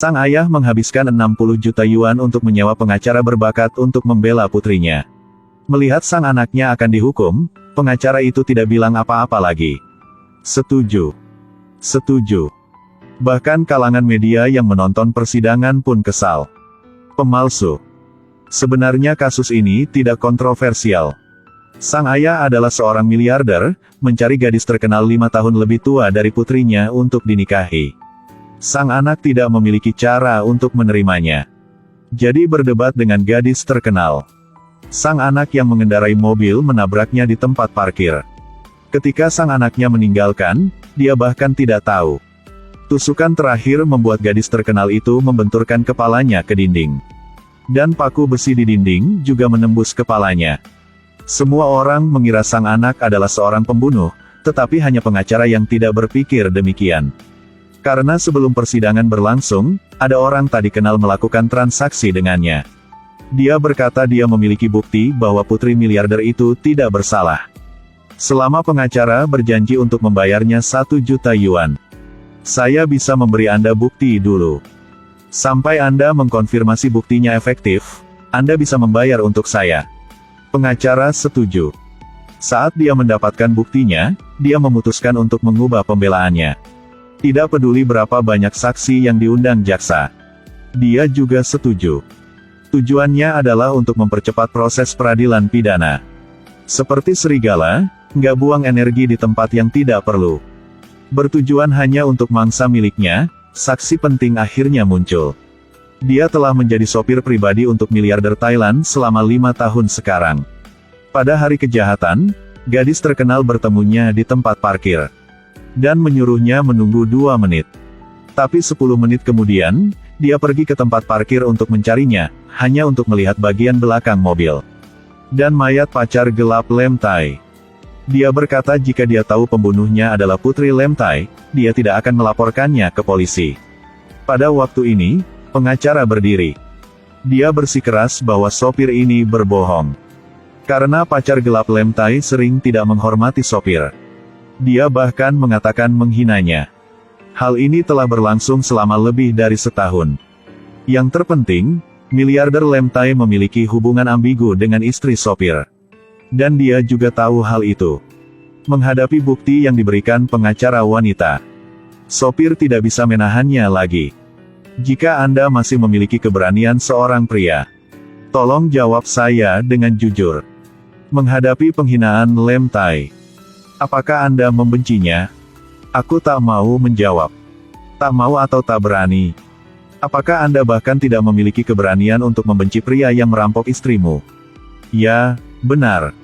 Sang ayah menghabiskan 60 juta yuan untuk menyewa pengacara berbakat untuk membela putrinya. Melihat sang anaknya akan dihukum, pengacara itu tidak bilang apa-apa lagi. Setuju. Setuju. Bahkan kalangan media yang menonton persidangan pun kesal. Pemalsu. Sebenarnya kasus ini tidak kontroversial. Sang ayah adalah seorang miliarder, mencari gadis terkenal 5 tahun lebih tua dari putrinya untuk dinikahi. Sang anak tidak memiliki cara untuk menerimanya. Jadi berdebat dengan gadis terkenal. Sang anak yang mengendarai mobil menabraknya di tempat parkir. Ketika sang anaknya meninggalkan, dia bahkan tidak tahu. Tusukan terakhir membuat gadis terkenal itu membenturkan kepalanya ke dinding. Dan paku besi di dinding juga menembus kepalanya. Semua orang mengira sang anak adalah seorang pembunuh, tetapi hanya pengacara yang tidak berpikir demikian. Karena sebelum persidangan berlangsung, ada orang tak dikenal melakukan transaksi dengannya. Dia berkata dia memiliki bukti bahwa putri miliarder itu tidak bersalah. Selama pengacara berjanji untuk membayarnya 1 juta yuan. Saya bisa memberi Anda bukti dulu. Sampai Anda mengkonfirmasi buktinya efektif, Anda bisa membayar untuk saya. Pengacara setuju. Saat dia mendapatkan buktinya, dia memutuskan untuk mengubah pembelaannya. Tidak peduli berapa banyak saksi yang diundang jaksa. Dia juga setuju. Tujuannya adalah untuk mempercepat proses peradilan pidana. Seperti serigala, nggak buang energi di tempat yang tidak perlu. Bertujuan hanya untuk mangsa miliknya, saksi penting akhirnya muncul. Dia telah menjadi sopir pribadi untuk miliarder Thailand selama 5 tahun sekarang. Pada hari kejahatan, gadis terkenal bertemunya di tempat parkir. Dan menyuruhnya menunggu 2 menit. Tapi 10 menit kemudian, dia pergi ke tempat parkir untuk mencarinya, hanya untuk melihat bagian belakang mobil. Dan mayat pacar gelap Lem Tai. Dia berkata jika dia tahu pembunuhnya adalah putri Lem Tai, dia tidak akan melaporkannya ke polisi. Pada waktu ini, pengacara berdiri. Dia bersikeras bahwa sopir ini berbohong. Karena pacar gelap Lem Tai sering tidak menghormati sopir. Dia bahkan mengatakan menghinanya. Hal ini telah berlangsung selama lebih dari setahun. Yang terpenting, miliarder Lem Tai memiliki hubungan ambigu dengan istri sopir. Dan dia juga tahu hal itu. Menghadapi bukti yang diberikan pengacara wanita, sopir tidak bisa menahannya lagi. Jika Anda masih memiliki keberanian seorang pria, tolong jawab saya dengan jujur. Menghadapi penghinaan Lem Tai, apakah Anda membencinya? Aku tak mau menjawab. Tak mau atau tak berani. Apakah Anda bahkan tidak memiliki keberanian untuk membenci pria yang merampok istrimu? Ya, benar.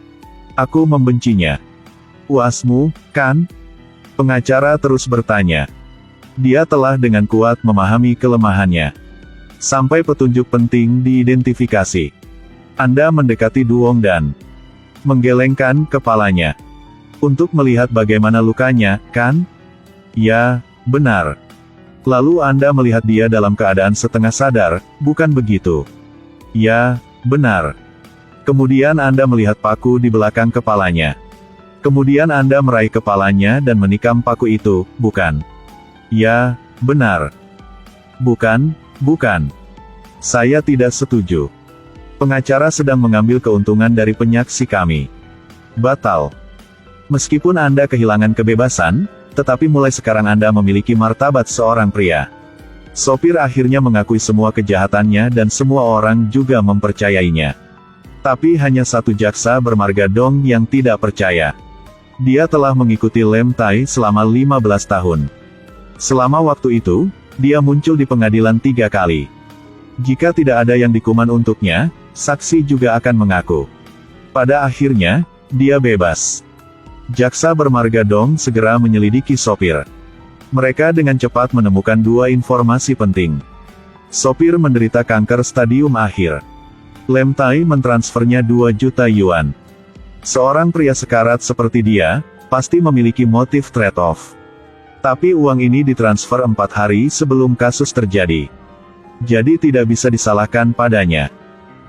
Aku membencinya. Puasmu, kan? Pengacara terus bertanya. Dia telah dengan kuat memahami kelemahannya. Sampai petunjuk penting diidentifikasi. Anda mendekati Duong dan menggelengkan kepalanya. Untuk melihat bagaimana lukanya, kan? Ya, benar. Lalu Anda melihat dia dalam keadaan setengah sadar, bukan begitu? Ya, benar. Kemudian Anda melihat paku di belakang kepalanya. Kemudian Anda meraih kepalanya dan menikam paku itu, bukan? Ya, benar. Bukan, bukan. Saya tidak setuju. Pengacara sedang mengambil keuntungan dari penyaksi kami. Batal. Meskipun Anda kehilangan kebebasan, tetapi mulai sekarang Anda memiliki martabat seorang pria. Sopir akhirnya mengakui semua kejahatannya dan semua orang juga mempercayainya. Tapi hanya satu jaksa bermarga Dong yang tidak percaya. Dia telah mengikuti Lem Tai selama 15 tahun. Selama waktu itu, dia muncul di pengadilan 3 kali. Jika tidak ada yang dikuman untuknya, saksi juga akan mengaku. Pada akhirnya, dia bebas. Jaksa bermarga Dong segera menyelidiki sopir. Mereka dengan cepat menemukan 2 informasi penting. Sopir menderita kanker stadium akhir. Lem Tai mentransfernya 2 juta yuan. Seorang pria sekarat seperti dia, pasti memiliki motif trade-off. Tapi uang ini ditransfer 4 hari sebelum kasus terjadi. Jadi tidak bisa disalahkan padanya.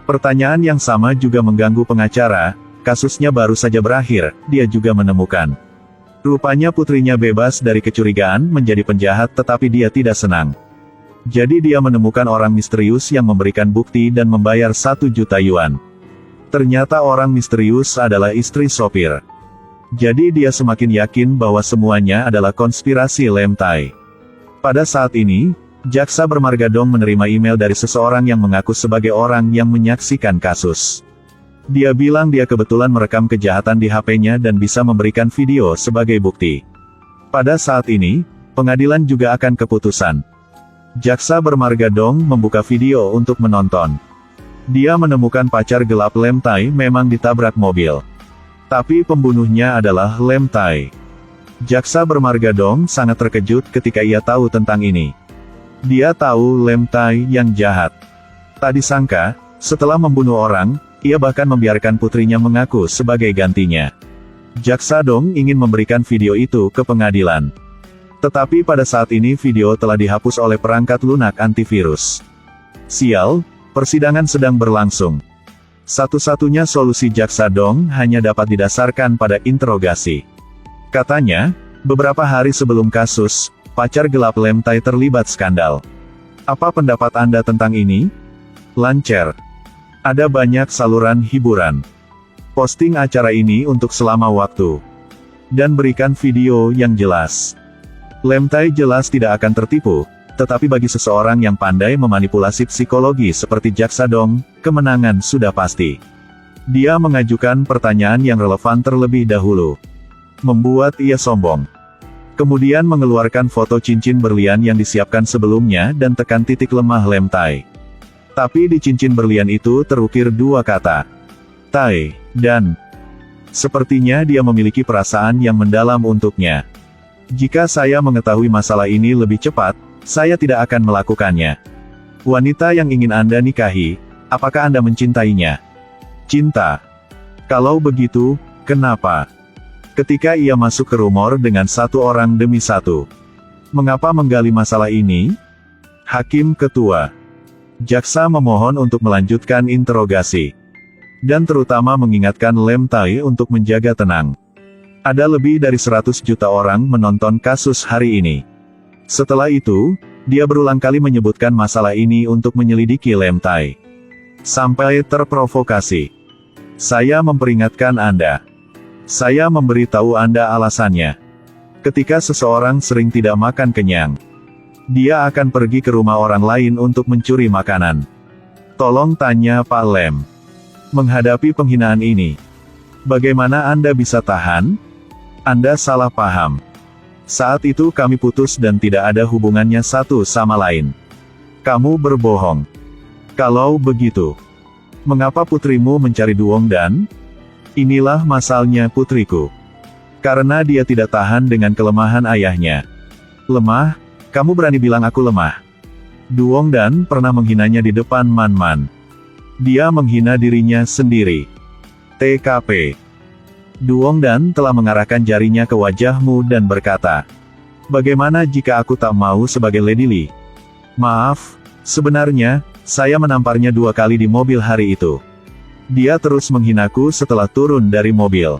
Pertanyaan yang sama juga mengganggu pengacara. Kasusnya baru saja berakhir, dia juga menemukan. Rupanya putrinya bebas dari kecurigaan menjadi penjahat tetapi dia tidak senang. Jadi dia menemukan orang misterius yang memberikan bukti dan membayar 1 juta yuan. Ternyata orang misterius adalah istri sopir. Jadi dia semakin yakin bahwa semuanya adalah konspirasi Lem Tai. Pada saat ini, jaksa bermarga Dong menerima email dari seseorang yang mengaku sebagai orang yang menyaksikan kasus. Dia bilang dia kebetulan merekam kejahatan di HP-nya dan bisa memberikan video sebagai bukti. Pada saat ini, pengadilan juga akan keputusan. Jaksa bermarga Dong membuka video untuk menonton. Dia menemukan pacar gelap Lem Tai memang ditabrak mobil. Tapi pembunuhnya adalah Lem Tai. Jaksa bermarga Dong sangat terkejut ketika ia tahu tentang ini. Dia tahu Lem Tai yang jahat. Tak disangka, setelah membunuh orang, ia bahkan membiarkan putrinya mengaku sebagai gantinya. Jaksa Dong ingin memberikan video itu ke pengadilan. Tetapi pada saat ini video telah dihapus oleh perangkat lunak antivirus. Sial, persidangan sedang berlangsung. Satu-satunya solusi jaksa Dong hanya dapat didasarkan pada interogasi. Katanya, beberapa hari sebelum kasus, pacar gelap Lem Tai terlibat skandal. Apa pendapat Anda tentang ini? Lancar. Ada banyak saluran hiburan. Posting acara ini untuk selama waktu. Dan berikan video yang jelas. Lem Tai jelas tidak akan tertipu, tetapi bagi seseorang yang pandai memanipulasi psikologi seperti jaksa Dong, kemenangan sudah pasti. Dia mengajukan pertanyaan yang relevan terlebih dahulu. Membuat ia sombong. Kemudian mengeluarkan foto cincin berlian yang disiapkan sebelumnya dan tekan titik lemah Lem Tai. Tapi di cincin berlian itu terukir 2 kata. Tai, dan. Sepertinya dia memiliki perasaan yang mendalam untuknya. Jika saya mengetahui masalah ini lebih cepat, saya tidak akan melakukannya. Wanita yang ingin Anda nikahi, apakah Anda mencintainya? Cinta. Kalau begitu, kenapa? Ketika ia masuk ke rumor dengan satu orang demi satu. Mengapa menggali masalah ini? Hakim Ketua. Jaksa memohon untuk melanjutkan interogasi. Dan terutama mengingatkan Lem Tai untuk menjaga tenang. Ada lebih dari 100 juta orang menonton kasus hari ini. Setelah itu, dia berulang kali menyebutkan masalah ini untuk menyelidiki Lem Tai. Sampai terprovokasi. Saya memperingatkan Anda. Saya memberitahu Anda alasannya. Ketika seseorang sering tidak makan kenyang, dia akan pergi ke rumah orang lain untuk mencuri makanan. Tolong tanya Pak Lem. Menghadapi penghinaan ini, bagaimana Anda bisa tahan? Anda salah paham. Saat itu kami putus dan tidak ada hubungannya satu sama lain. Kamu berbohong. Kalau begitu, mengapa putrimu mencari Duong Dan? Inilah masalahnya putriku. Karena dia tidak tahan dengan kelemahan ayahnya. Lemah? Kamu berani bilang aku lemah? Duong Dan pernah menghinanya di depan Man Man. Dia menghina dirinya sendiri. TKP. Duong Dan telah mengarahkan jarinya ke wajahmu dan berkata, "Bagaimana jika aku tak mau sebagai Lady Li? Maaf, sebenarnya, saya menamparnya 2 kali di mobil hari itu. Dia terus menghinaku setelah turun dari mobil.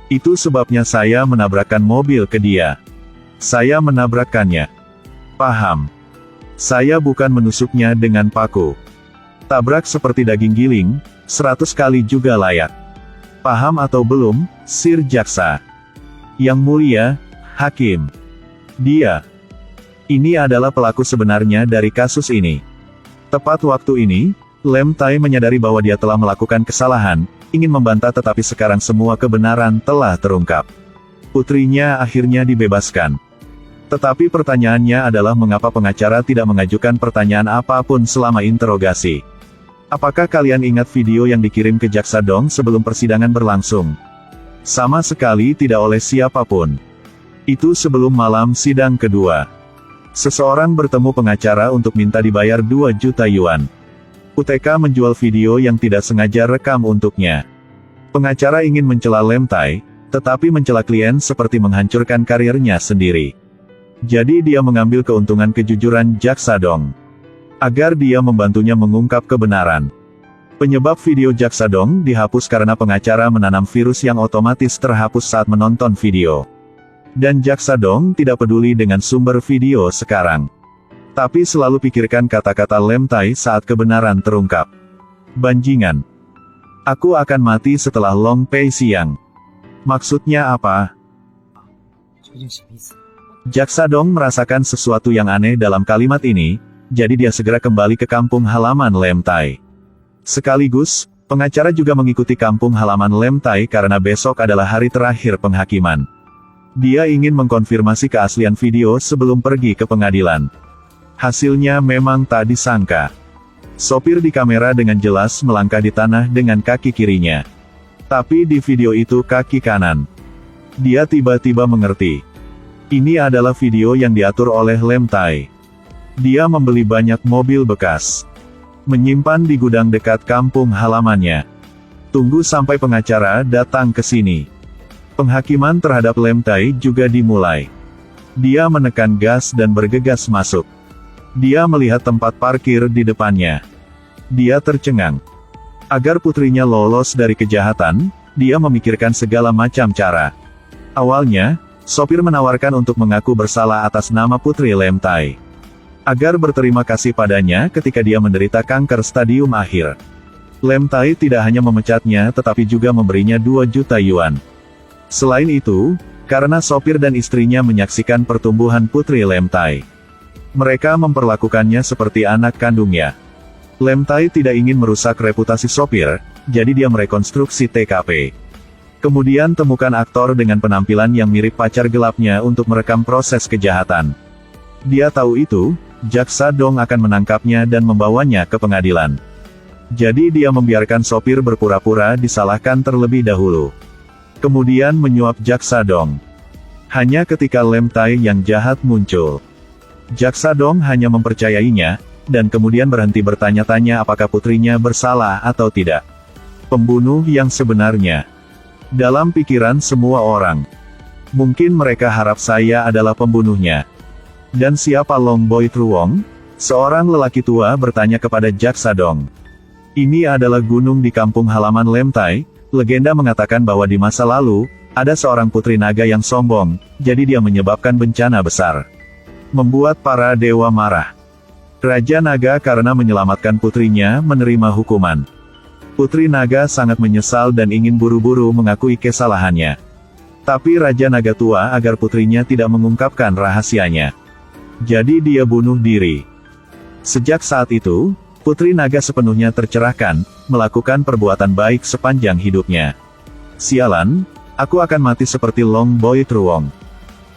Itu sebabnya saya menabrakkan mobil ke dia. Saya menabrakkannya. Paham? Saya bukan menusuknya dengan paku. Tabrak seperti daging giling, 100 kali juga layak. Paham atau belum, Sir Jaksa? Yang mulia, Hakim. Dia. Ini adalah pelaku sebenarnya dari kasus ini. Tepat waktu ini, Lem Tai menyadari bahwa dia telah melakukan kesalahan, ingin membantah tetapi sekarang semua kebenaran telah terungkap. Putrinya akhirnya dibebaskan. Tetapi pertanyaannya adalah mengapa pengacara tidak mengajukan pertanyaan apapun selama interogasi. Apakah kalian ingat video yang dikirim ke Jaksa Dong sebelum persidangan berlangsung? Sama sekali tidak oleh siapapun. Itu sebelum malam sidang kedua. Seseorang bertemu pengacara untuk minta dibayar 2 juta yuan. UTK menjual video yang tidak sengaja rekam untuknya. Pengacara ingin mencela Lem Tai, tetapi mencela klien seperti menghancurkan karirnya sendiri. Jadi dia mengambil keuntungan kejujuran Jaksa Dong. Agar dia membantunya mengungkap kebenaran. Penyebab video Jaksa Dong dihapus karena pengacara menanam virus yang otomatis terhapus saat menonton video. Dan Jaksa Dong tidak peduli dengan sumber video sekarang. Tapi selalu pikirkan kata-kata Lem Tai saat kebenaran terungkap. Banjingan. Aku akan mati setelah Long Pei siang. Maksudnya apa? Jaksa Dong merasakan sesuatu yang aneh dalam kalimat ini, jadi dia segera kembali ke kampung halaman Lem Tai. Sekaligus, pengacara juga mengikuti kampung halaman Lem Tai karena besok adalah hari terakhir penghakiman. Dia ingin mengkonfirmasi keaslian video sebelum pergi ke pengadilan. Hasilnya memang tak disangka. Sopir di kamera dengan jelas melangkah di tanah dengan kaki kirinya. Tapi di video itu kaki kanan. Dia tiba-tiba mengerti. Ini adalah video yang diatur oleh Lem Tai. Dia membeli banyak mobil bekas. Menyimpan di gudang dekat kampung halamannya. Tunggu sampai pengacara datang ke sini. Penghakiman terhadap Lem Tai juga dimulai. Dia menekan gas dan bergegas masuk. Dia melihat tempat parkir di depannya. Dia tercengang. Agar putrinya lolos dari kejahatan, dia memikirkan segala macam cara. Awalnya, sopir menawarkan untuk mengaku bersalah atas nama putri Lem Tai. Agar berterima kasih padanya ketika dia menderita kanker stadium akhir. Lem Tai tidak hanya memecatnya tetapi juga memberinya 2 juta yuan. Selain itu, karena sopir dan istrinya menyaksikan pertumbuhan putri Lem Tai. Mereka memperlakukannya seperti anak kandungnya. Lem Tai tidak ingin merusak reputasi sopir, jadi dia merekonstruksi TKP. Kemudian temukan aktor dengan penampilan yang mirip pacar gelapnya untuk merekam proses kejahatan. Dia tahu itu, Jaksa Dong akan menangkapnya dan membawanya ke pengadilan. Jadi dia membiarkan sopir berpura-pura disalahkan terlebih dahulu. Kemudian menyuap Jaksa Dong. Hanya ketika Lem Tai yang jahat muncul. Jaksa Dong hanya mempercayainya, dan kemudian berhenti bertanya-tanya apakah putrinya bersalah atau tidak. Pembunuh yang sebenarnya. Dalam pikiran semua orang. Mungkin mereka harap saya adalah pembunuhnya. Dan siapa Long Boy Truong? Seorang lelaki tua bertanya kepada Jaksa Dong. Ini adalah gunung di kampung halaman Lem Tai. Legenda mengatakan bahwa di masa lalu, ada seorang putri naga yang sombong, jadi dia menyebabkan bencana besar. Membuat para dewa marah. Raja Naga karena menyelamatkan putrinya menerima hukuman. Putri Naga sangat menyesal dan ingin buru-buru mengakui kesalahannya. Tapi Raja Naga tua agar putrinya tidak mengungkapkan rahasianya. Jadi dia bunuh diri. Sejak saat itu, Putri Naga sepenuhnya tercerahkan, melakukan perbuatan baik sepanjang hidupnya. Sialan, aku akan mati seperti Long Boy Truong.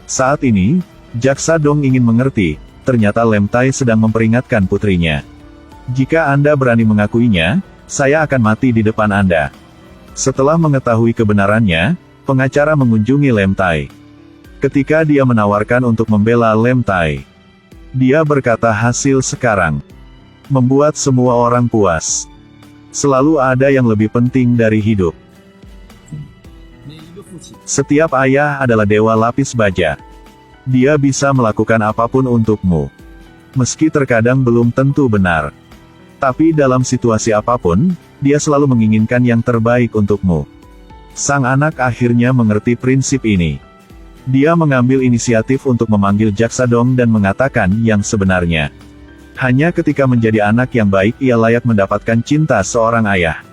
Saat ini, Jaksa Dong ingin mengerti, ternyata Lem Tai sedang memperingatkan putrinya. Jika Anda berani mengakuinya, saya akan mati di depan Anda. Setelah mengetahui kebenarannya, pengacara mengunjungi Lem Tai. Ketika dia menawarkan untuk membela Lem Tai, dia berkata hasil sekarang membuat semua orang puas. Selalu ada yang lebih penting dari hidup. Setiap ayah adalah dewa lapis baja. Dia bisa melakukan apapun untukmu. Meski terkadang belum tentu benar. Tapi dalam situasi apapun, dia selalu menginginkan yang terbaik untukmu. Sang anak akhirnya mengerti prinsip ini. Dia mengambil inisiatif untuk memanggil Jaksa Dong dan mengatakan yang sebenarnya. Hanya ketika menjadi anak yang baik ia layak mendapatkan cinta seorang ayah.